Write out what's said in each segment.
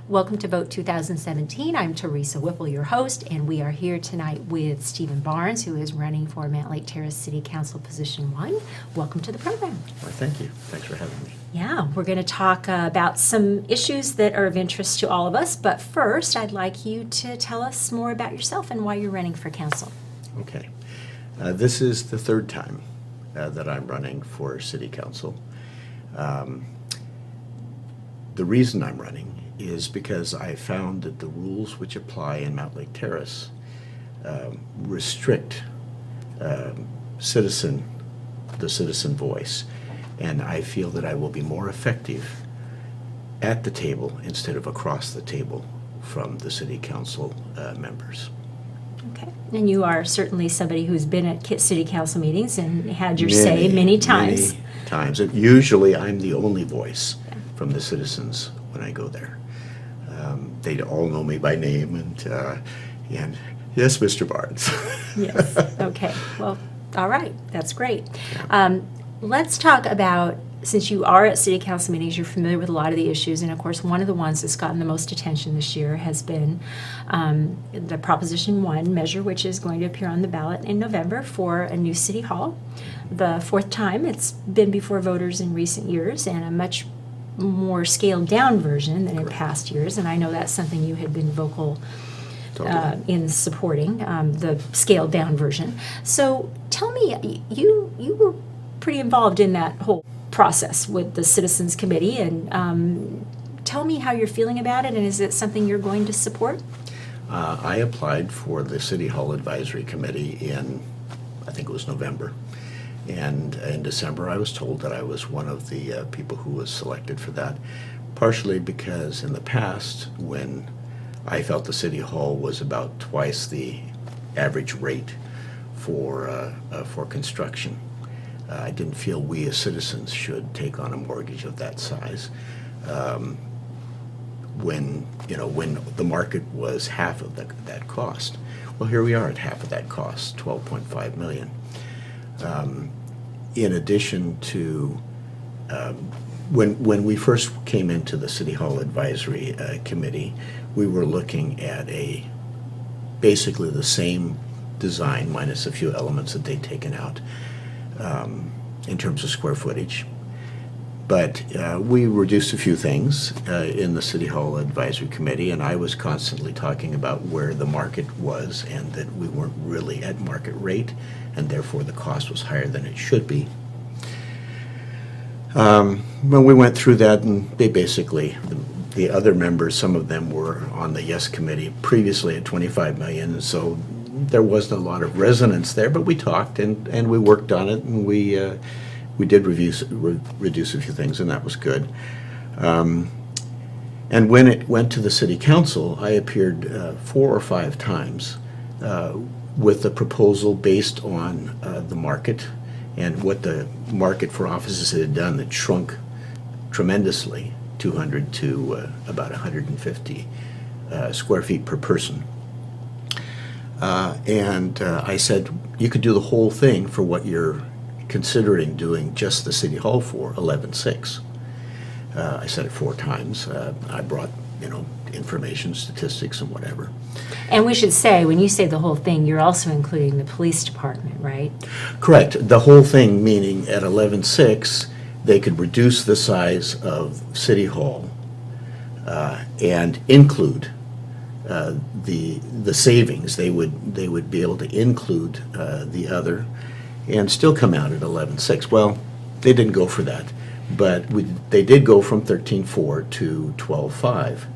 Welcome to Vote 2017. I'm Teresa Whipple, your host, and we are here tonight with Stephen Barnes, who is running for Mountlake Terrace City Council Position 1. Welcome to the program. Well, thank you. Thanks for having me. Yeah, we're going to talk about some issues that are of interest to all of us, but first I'd like you to tell us more about yourself and why you're running for council. Okay. This is the third time that I'm running for City Council. The reason I'm running is because I found that the rules which apply in Mountlake Terrace restrict the citizen voice, and I feel that I will be more effective at the table instead of across the table from the City Council members. Okay, and you are certainly somebody who's been at City Council meetings and had your say many times. Many times. And usually I'm the only voice from the citizens when I go there. They all know me by name, and yes, Mr. Barnes. Yes, okay. Well, all right, that's great. Let's talk about, since you are at City Council meetings, you're familiar with a lot of the issues, and of course, one of the ones that's gotten the most attention this year has been the Proposition 1 measure, which is going to appear on the ballot in November for a new city hall. The fourth time it's been before voters in recent years, and a much more scaled down version than in past years, and I know that's something you had been vocal in supporting, the scaled down version. So tell me, you were pretty involved in that whole process with the Citizens Committee, and tell me how you're feeling about it, and is it something you're going to support? I applied for the City Hall Advisory Committee in, I think it was November. And in December, I was told that I was one of the people who was selected for that, partially because in the past, when I felt the City Hall was about twice the average rate for construction, I didn't feel we as citizens should take on a mortgage of that size when the market was half of that cost. Well, here we are at half of that cost, $12.5 million. In addition to, when we first came into the City Hall Advisory Committee, we were looking at basically the same design minus a few elements that they'd taken out in terms of square footage. But we reduced a few things in the City Hall Advisory Committee, and I was constantly talking about where the market was and that we weren't really at market rate, and therefore the cost was higher than it should be. When we went through that, and they basically, the other members, some of them were on the Yes Committee previously at $25 million, and so there wasn't a lot of resonance there, but we talked and we worked on it, and we did reduce a few things, and that was good. And when it went to the City Council, I appeared 4 or 5 times with a proposal based on the market and what the market for offices had done that shrunk tremendously, 200 to about 150 square feet per person. And I said, you could do the whole thing for what you're considering doing just the City Hall for, 11.6. I said it 4 times. I brought, information, statistics, and whatever. And we should say, when you say the whole thing, you're also including the police department, right? Correct. The whole thing, meaning at 11.6, they could reduce the size of City Hall and include the savings. They would be able to include the other and still come out at 11.6. Well, they didn't go for that, but they did go from 13.4 to 12.5.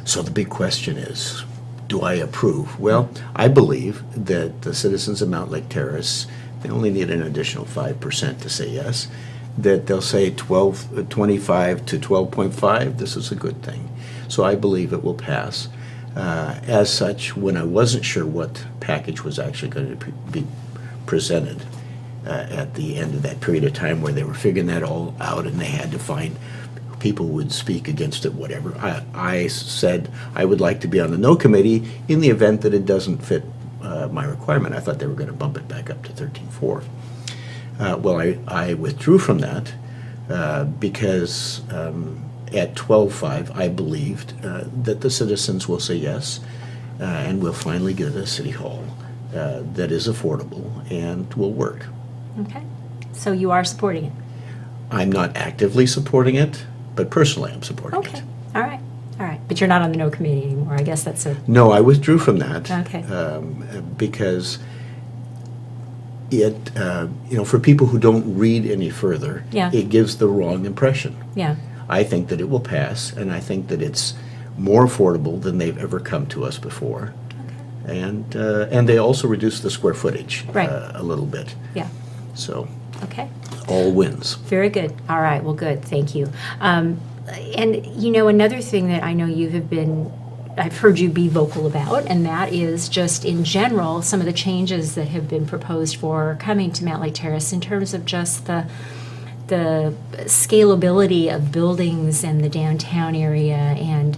So the big question is, do I approve? Well, I believe that the citizens of Mountlake Terrace, they only need an additional 5% to say yes, that they'll say 25 to 12.5, this is a good thing. So I believe it will pass. As such, when I wasn't sure what package was actually going to be presented at the end of that period of time where they were figuring that all out and they had to find people who would speak against it, whatever, I said I would like to be on the no committee in the event that it doesn't fit my requirement. I thought they were going to bump it back up to 13.4. Well, I withdrew from that because at 12.5, I believed that the citizens will say yes, and we'll finally get a city hall that is affordable and will work. Okay. So you are supporting it? I'm not actively supporting it, but personally I'm supporting Okay. it. All right. All right. But you're not on the no committee anymore. I guess that's a... No, I withdrew from that. Okay. Because it, for people who don't read any further, Yeah. it gives the wrong impression. Yeah. I think that it will pass, and I think that it's more affordable than they've ever come to us before. And they also reduce the square footage Right. a little bit. Yeah. So Okay. all wins. Very good. All right. Well, good. Thank you. And, another thing that I know I've heard you be vocal about, and that is just in general, some of the changes that have been proposed for coming to Mountlake Terrace in terms of just the scalability of buildings in the downtown area. And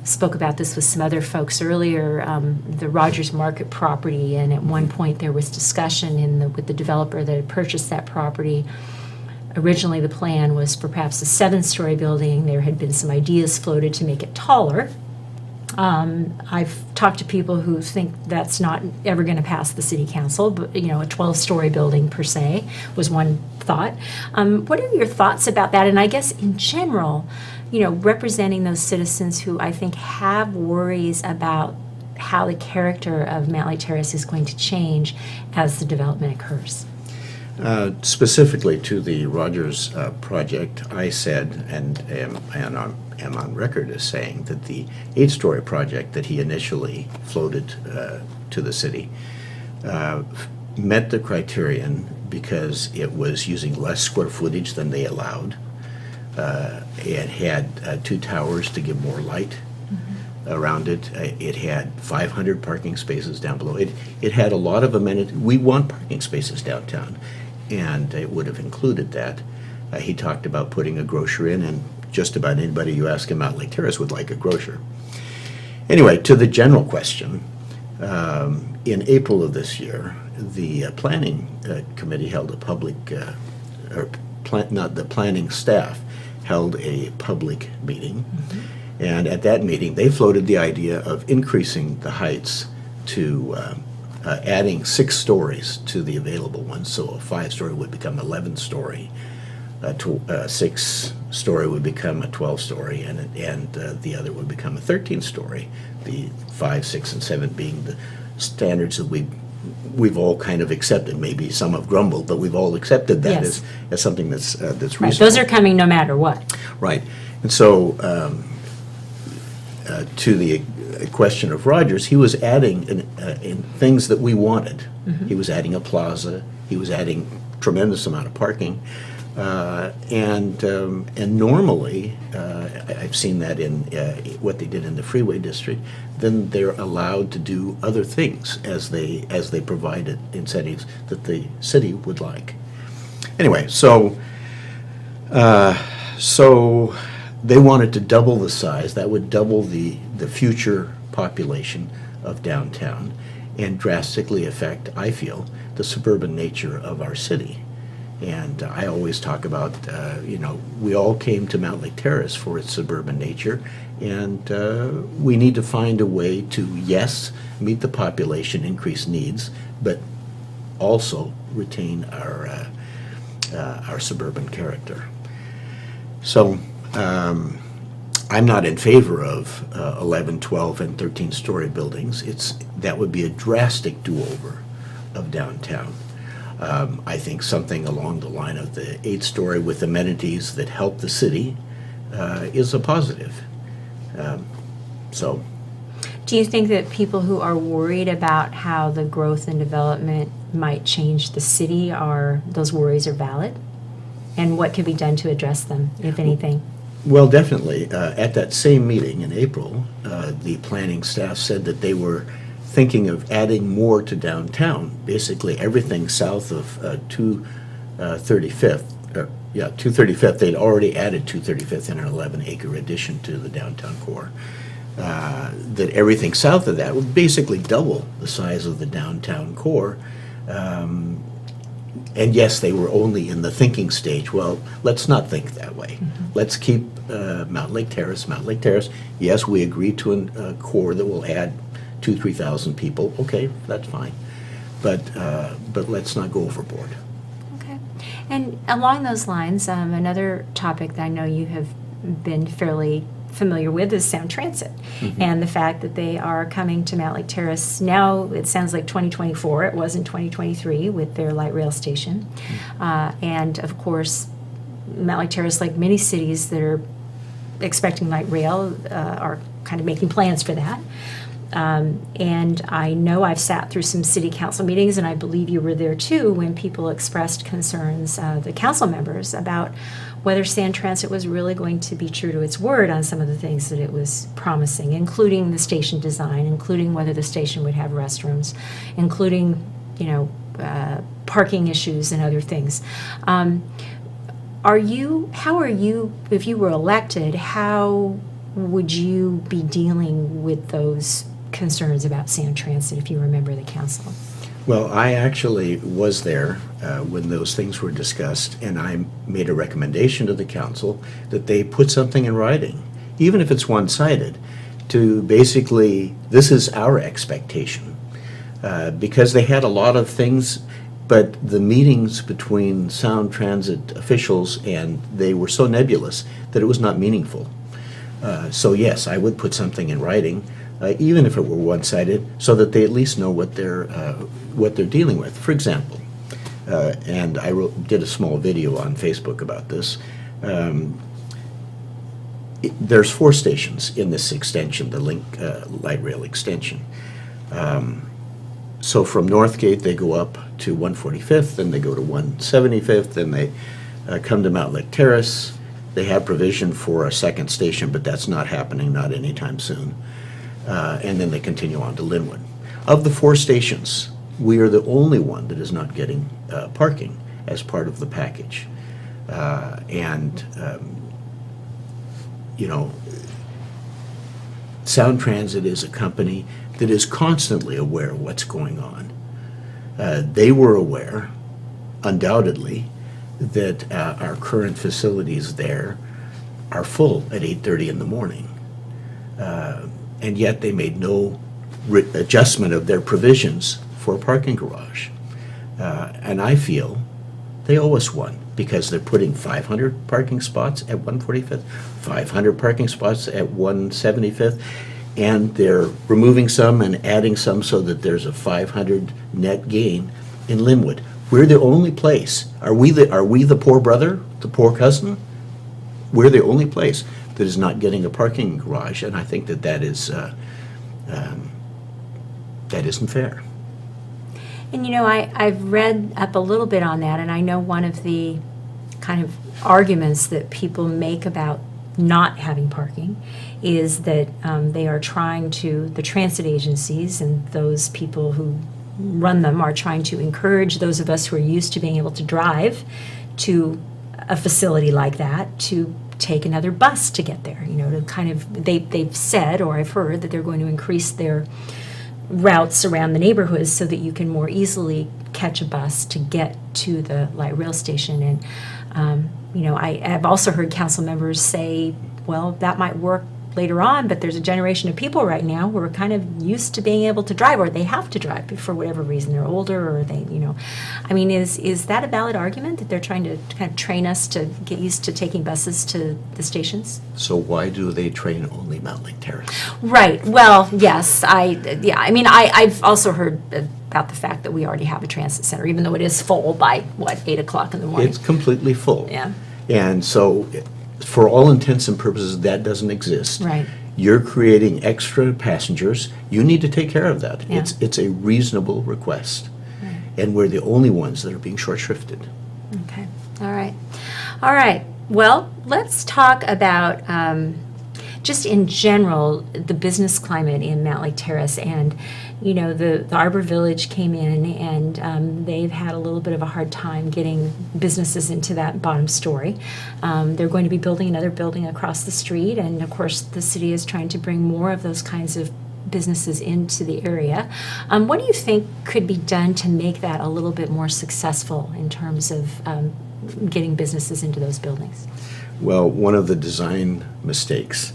spoke about this with some other folks earlier, the Rogers Market property. And at one point there was discussion with the developer that had purchased that property. Originally, the plan was for perhaps a 7-story building. There had been some ideas floated to make it taller. I've talked to people who think that's not ever going to pass the city council, but, a 12-story building per se was one thought. What are your thoughts about that? And I guess in general, representing those citizens who I think have worries about how the character of Mountlake Terrace is going to change as the development occurs. Specifically to the Rogers project, I said, and am on record as saying, that the 8-story project that he initially floated to the city met the criterion because it was using less square footage than they allowed. It had 2 towers to give more light around it. It had 500 parking spaces down below. It had a lot of amenities. We want parking spaces downtown, and it would have included that. He talked about putting a grocer in, and just about anybody you ask him out Lake Terrace would like a grocer. Anyway, to the general question, in April of this year, the planning committee held a public, the planning staff held a public meeting. And at that meeting, they floated the idea of increasing the heights to adding 6 stories to the available ones. So a 5-story would become 11-story, a 6-story would become a 12-story, and the other would become a 13-story. The 5, 6, and 7 being the standards that we've all kind of accepted. Maybe some have grumbled, but we've all accepted that Yes. as something that's reasonable. Right. Those are coming no matter what. Right. And so, to the question of Rogers, he was adding in things that we wanted. He was adding a plaza. He was adding tremendous amount of parking. And normally, I've seen that in what they did in the freeway district. Then they're allowed to do other things as they provided incentives that the city would like. Anyway, so they wanted to double the size. That would double the future population of downtown and drastically affect, I feel, the suburban nature of our city. And I always talk about, we all came to Mountlake Terrace for its suburban nature, and we need to find a way to, yes, meet the population increased needs, but also retain our suburban character. So I'm not in favor of 11, 12, and 13-story buildings. That would be a drastic do-over of downtown. I think something along the line of the 8-story with amenities that help the city is a positive. Do you think that people who are worried about how the growth and development might change the city, those worries are valid? And what could be done to address them, if anything? Well, definitely. At that same meeting in April, the planning staff said that they were thinking of adding more to downtown. Basically, everything south of 235th. 235th. They'd already added 235th in an 11-acre addition to the downtown core. That everything south of that would basically double the size of the downtown core. And yes, they were only in the thinking stage. Well, let's not think that way. Let's keep Mountlake Terrace, Mountlake Terrace. Yes, we agreed to a core that will add 3,000 people. Okay, that's fine. But let's not go overboard. Okay. And along those lines, another topic that I know you have been fairly familiar with is Sound Transit, and the fact that they are coming to Mountlake Terrace now. It sounds like 2024. It was in 2023 with their light rail station, and of course, Mountlake Terrace, like many cities that are expecting light rail, are kind of making plans for that. And I know I've sat through some city council meetings, and I believe you were there too, when people expressed concerns, the council members, about whether Sound Transit was really going to be true to its word on some of the things that it was promising, including the station design, including whether the station would have restrooms, including, parking issues and other things. How are you, if you were elected, how would you be dealing with those concerns about Sound Transit if you were a member of the council? Well, I actually was there when those things were discussed, and I made a recommendation to the council that they put something in writing, even if it's one-sided, to basically, this is our expectation. Because they had a lot of things, but the meetings between Sound Transit officials, and they were so nebulous that it was not meaningful. So yes, I would put something in writing, even if it were one-sided, so that they at least know what they're dealing with. For example, and I did a small video on Facebook about this. There's 4 stations in this extension, the Link light rail extension. So from Northgate, they go up to 145th, then they go to 175th, then they come to Mountlake Terrace. They have provision for a second station, but that's not happening, not anytime soon. And then they continue on to Linwood. Of the 4 stations, we are the only one that is not getting parking as part of the package. Sound Transit is a company that is constantly aware of what's going on. They were aware, undoubtedly, that our current facilities there are full at 8:30 in the morning. And yet they made no adjustment of their provisions for a parking garage. And I feel they owe us one, because they're putting 500 parking spots at 145th, 500 parking spots at 175th, and they're removing some and adding some so that there's a 500 net gain in Linwood. We're the only place. Are we the poor brother, the poor cousin? We're the only place that is not getting a parking garage, and I think that isn't fair. And I've read up a little bit on that, and I know one of the kind of arguments that people make about not having parking is that they are trying to, the transit agencies and those people who run them are trying to encourage those of us who are used to being able to drive to a facility like that to take another bus to get there. To kind of, they've said, or I've heard, that they're going to increase their routes around the neighborhoods so that you can more easily catch a bus to get to the light rail station. And I've also heard council members say, well, that might work later on, but there's a generation of people right now who are kind of used to being able to drive, or they have to drive for whatever reason. They're older, or they, is that a valid argument, that they're trying to kind of train us to get used to taking buses to the stations? So why do they train only Mountlake Terrace? Right. Well, yes. I've also heard about the fact that we already have a transit center, even though it is full by 8 o'clock in the morning. It's completely full. Yeah. And so, for all intents and purposes, that doesn't exist. Right. You're creating extra passengers. You need to take care of that. Yeah. It's a reasonable request. Right. And we're the only ones that are being short-shrifted. Okay. All right. Well, let's talk about just in general the business climate in Mountlake Terrace. And the Arbor Village came in, and they've had a little bit of a hard time getting businesses into that bottom story. They're going to be building another building across the street, and of course the city is trying to bring more of those kinds of businesses into the area. What do you think could be done to make that a little bit more successful in terms of getting businesses into those buildings? Well, one of the design mistakes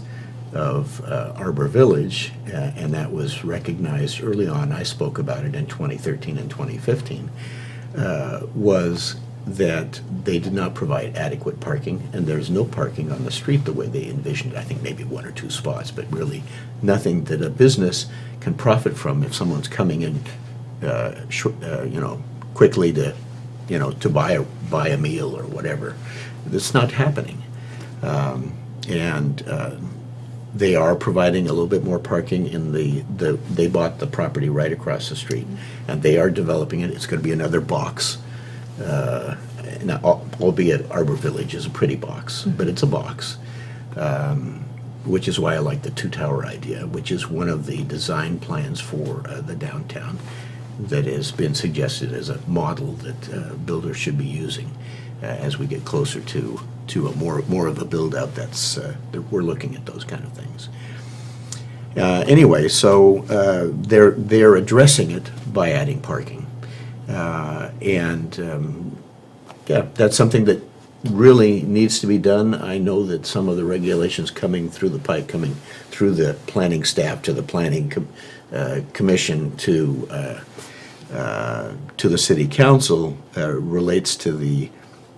of Arbor Village, and that was recognized early on, I spoke about it in 2013 and 2015, was that they did not provide adequate parking, and there's no parking on the street the way they envisioned. I think maybe 1 or 2 spots, but really nothing that a business can profit from if someone's coming in, quickly to, to buy a meal or whatever. That's not happening, and they are providing a little bit more parking in they bought the property right across the street, and they are developing it. It's going to be another box. Albeit Arbor Village is a pretty box, but it's a box, which is why I like the 2-tower idea, which is one of the design plans for the downtown that has been suggested as a model that builders should be using as we get closer to a more of a build-out that we're looking at those kind of things. Anyway, so they're addressing it by adding parking. Yeah, that's something that really needs to be done. I know that some of the regulations coming through the pipe, coming through the planning staff to the planning commission to the city council relates to the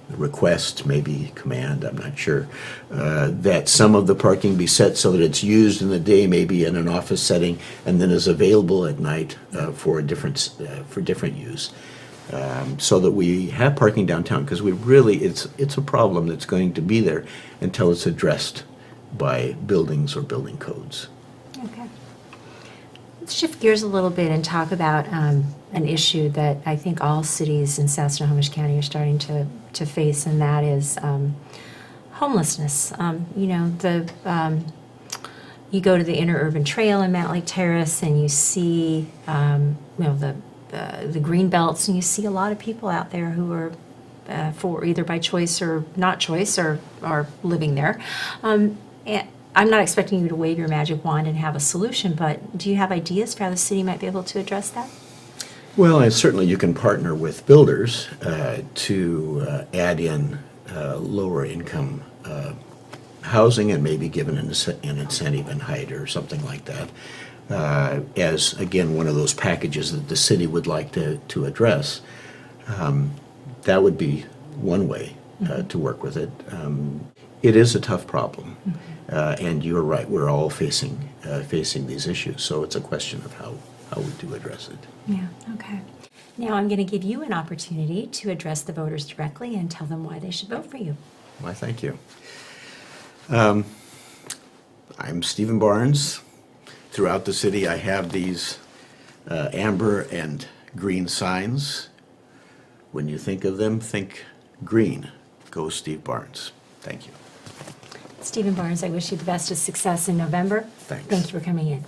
request, maybe command, I'm not sure, that some of the parking be set so that it's used in the day, maybe in an office setting, and then is available at night for different use. So that we have parking downtown, because it's a problem that's going to be there until it's addressed by buildings or building codes. Okay. Let's shift gears a little bit and talk about an issue that I think all cities in South Snohomish County are starting to face, and that is homelessness. You go to the interurban trail in Mountlake Terrace, and you see the green belts, and you see a lot of people out there who are for either by choice or not choice or are living there. And I'm not expecting you to wave your magic wand and have a solution, but do you have ideas for how the city might be able to address that? Well, and certainly you can partner with builders to add in lower income housing, and maybe give an incentive in height or something like that. As, again, one of those packages that the city would like to address. That would be one way to work with it. It is a tough problem, and you're right, we're all facing these issues, so it's a question of how we do address it. Yeah, okay. Now I'm going to give you an opportunity to address the voters directly and tell them why they should vote for you. Why, thank you. I'm Stephen Barnes. Throughout the city, I have these amber and green signs. When you think of them, think green. Go Steve Barnes. Thank you. Stephen Barnes, I wish you the best of success in November. Thanks. Thank you for coming in.